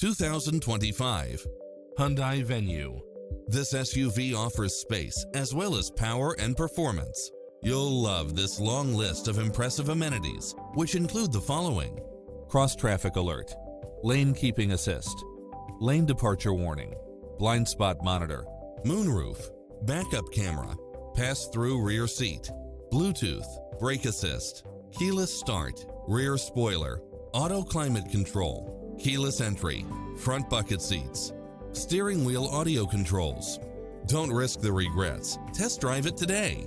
2025 Hyundai Venue. This SUV offers space as well as power and performance. You'll love this long list of impressive amenities, which include the following: cross-traffic alert, lane keeping assist, lane departure warning, blind spot monitor, moonroof, backup camera, pass-through rear seat, Bluetooth, brake assist, keyless start, rear spoiler, auto climate control, keyless entry, front bucket seats, steering wheel audio controls. Don't risk the regrets. Test drive it today.